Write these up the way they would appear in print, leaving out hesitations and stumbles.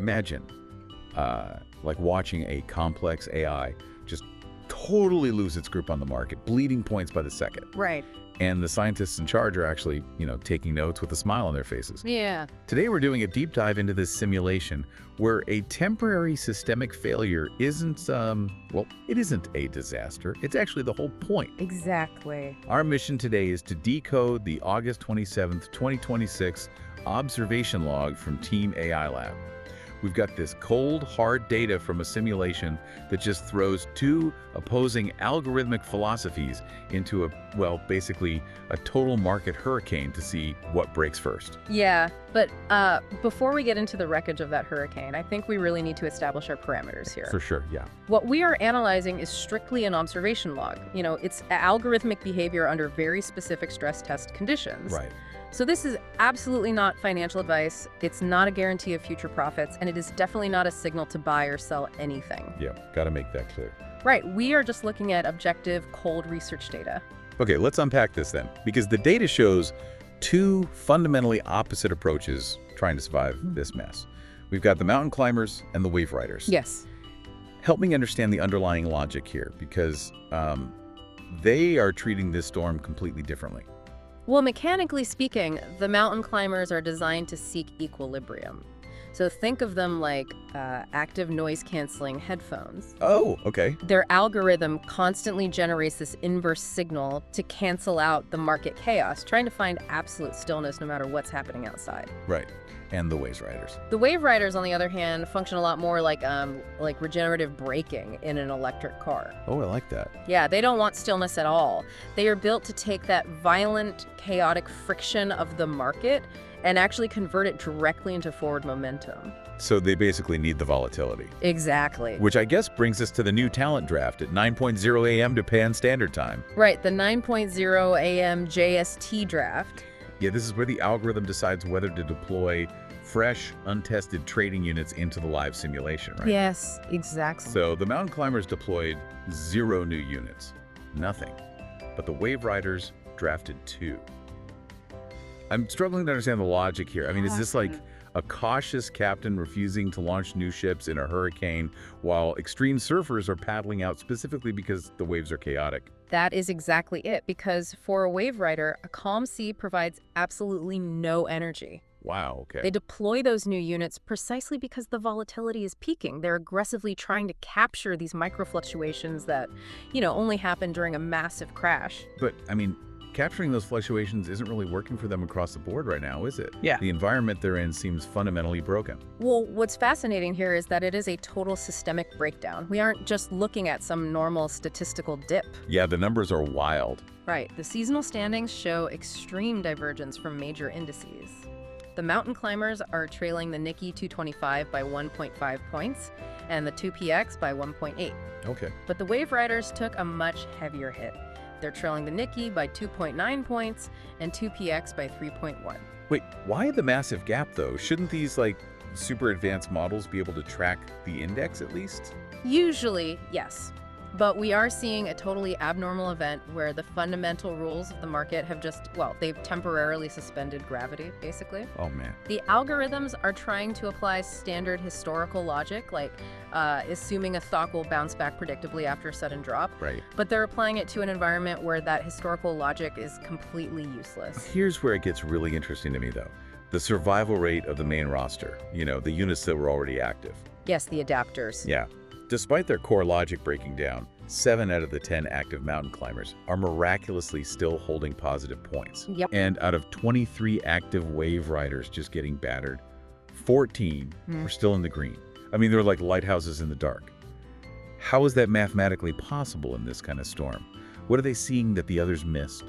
Imagine, like watching a complex AI just totally lose its grip on the market, bleeding points by the second. Right. And the scientists in charge are actually, taking notes with a smile on their faces. Yeah. Today, we're doing a deep dive into this simulation where a temporary systemic failure isn't, it isn't a disaster. It's actually the whole point. Exactly. Our mission today is to decode the August 27th, 2026 observation log from Team AI Lab. We've got this cold, hard data from a simulation that just throws two opposing algorithmic philosophies into basically a total market hurricane to see what breaks first. Yeah, but before we get into the wreckage of that hurricane, I think we really need to establish our parameters here. For sure, yeah. What we are analyzing is strictly an observation log. It's algorithmic behavior under very specific stress test conditions. Right. So this is absolutely not financial advice, it's not a guarantee of future profits, and it is definitely not a signal to buy or sell anything. Yeah, got to make that clear. Right, we are just looking at objective, cold research data. Okay, let's unpack this then, because the data shows two fundamentally opposite approaches trying to survive this mess. We've got the mountain climbers and the wave riders. Yes. Help me understand the underlying logic here, because they are treating this storm completely differently. Well, mechanically speaking, the mountain climbers are designed to seek equilibrium. So think of them like active noise-canceling headphones. Oh, okay. Their algorithm constantly generates this inverse signal to cancel out the market chaos, trying to find absolute stillness no matter what's happening outside. Right. And the wave riders. The wave riders, on the other hand, function a lot more like regenerative braking in an electric car. Oh, I like that. Yeah, they don't want stillness at all. They are built to take that violent, chaotic friction of the market and actually convert it directly into forward momentum. So they basically need the volatility. Exactly. Which I guess brings us to the new talent draft at 9:00 a.m. Japan Standard Time. Right, the 9:00 a.m. JST draft. Yeah, this is where the algorithm decides whether to deploy fresh, untested trading units into the live simulation, right? Yes, exactly. So the mountain climbers deployed 0 new units. Nothing. But the wave riders drafted 2. I'm struggling to understand the logic here. I mean, is this like a cautious captain refusing to launch new ships in a hurricane while extreme surfers are paddling out specifically because the waves are chaotic? That is exactly it, because for a wave rider, a calm sea provides absolutely no energy. Wow, okay. They deploy those new units precisely because the volatility is peaking. They're aggressively trying to capture these micro fluctuations that, only happen during a massive crash. But, I mean, capturing those fluctuations isn't really working for them across the board right now, is it? Yeah. The environment they're in seems fundamentally broken. Well, what's fascinating here is that it is a total systemic breakdown. We aren't just looking at some normal statistical dip. Yeah, the numbers are wild. Right. The seasonal standings show extreme divergence from major indices. The mountain climbers are trailing the Nikkei 225 by 1.5 points and the 2PX by 1.8. Okay. But the wave riders took a much heavier hit. They're trailing the Nikkei by 2.9 points and 2PX by 3.1. Wait, why the massive gap though? Shouldn't these super advanced models be able to track the index at least? Usually, yes. But we are seeing a totally abnormal event where the fundamental rules of the market have they've temporarily suspended gravity, basically. Oh, man. The algorithms are trying to apply standard historical logic, like assuming a stock will bounce back predictably after a sudden drop. Right. But they're applying it to an environment where that historical logic is completely useless. Here's where it gets really interesting to me, though. The survival rate of the main roster, the units that were already active. Yes, the adapters. Yeah. Despite their core logic breaking down, 7 out of the 10 active mountain climbers are miraculously still holding positive points. Yep. And out of 23 active wave riders just getting battered, 14 are still in the green. I mean, they're like lighthouses in the dark. How is that mathematically possible in this kind of storm? What are they seeing that the others missed?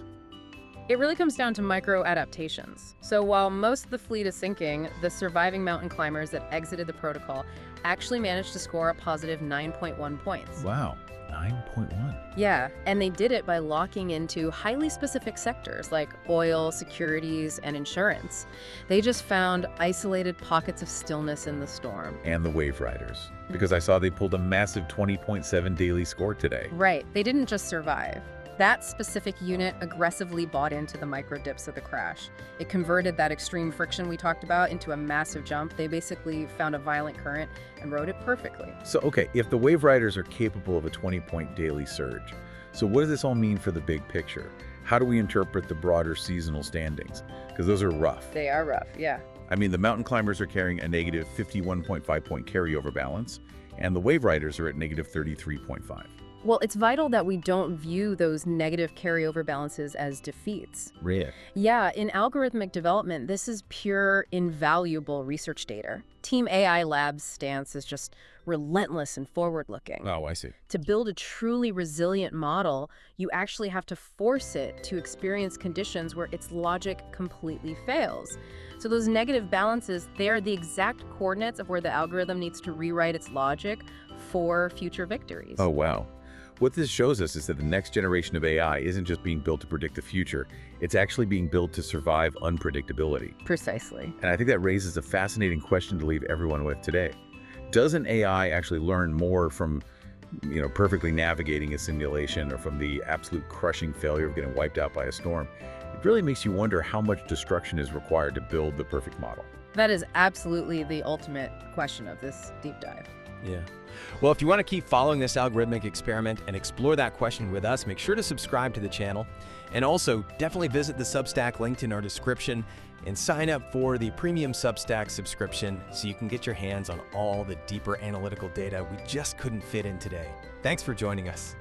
It really comes down to micro-adaptations. So while most of the fleet is sinking, the surviving mountain climbers that exited the protocol actually managed to score a positive 9.1 points. Wow, 9.1. Yeah, and they did it by locking into highly specific sectors like oil, securities, and insurance. They just found isolated pockets of stillness in the storm. And the wave riders, because I saw they pulled a massive 20.7 daily score today. Right, they didn't just survive. That specific unit aggressively bought into the micro dips of the crash. It converted that extreme friction we talked about into a massive jump. They basically found a violent current and rode it perfectly. So, okay, if the wave riders are capable of a 20-point daily surge, so what does this all mean for the big picture? How do we interpret the broader seasonal standings? Because those are rough. They are rough, yeah. I mean, the mountain climbers are carrying a negative 51.5 point carryover balance, and the wave riders are at negative 33.5. Well, it's vital that we don't view those negative carryover balances as defeats. Really? Yeah, in algorithmic development, this is pure, invaluable research data. Team AI Labs' stance is just relentless and forward-looking. Oh, I see. To build a truly resilient model, you actually have to force it to experience conditions where its logic completely fails. So those negative balances, they are the exact coordinates of where the algorithm needs to rewrite its logic for future victories. Oh, wow. What this shows us is that the next generation of AI isn't just being built to predict the future, it's actually being built to survive unpredictability. Precisely. And I think that raises a fascinating question to leave everyone with today. Does an AI actually learn more from, perfectly navigating a simulation or from the absolute crushing failure of getting wiped out by a storm? It really makes you wonder how much destruction is required to build the perfect model. That is absolutely the ultimate question of this deep dive. Yeah. Well, if you want to keep following this algorithmic experiment and explore that question with us, make sure to subscribe to the channel. And also, definitely visit the Substack linked in our description and sign up for the premium Substack subscription so you can get your hands on all the deeper analytical data we just couldn't fit in today. Thanks for joining us.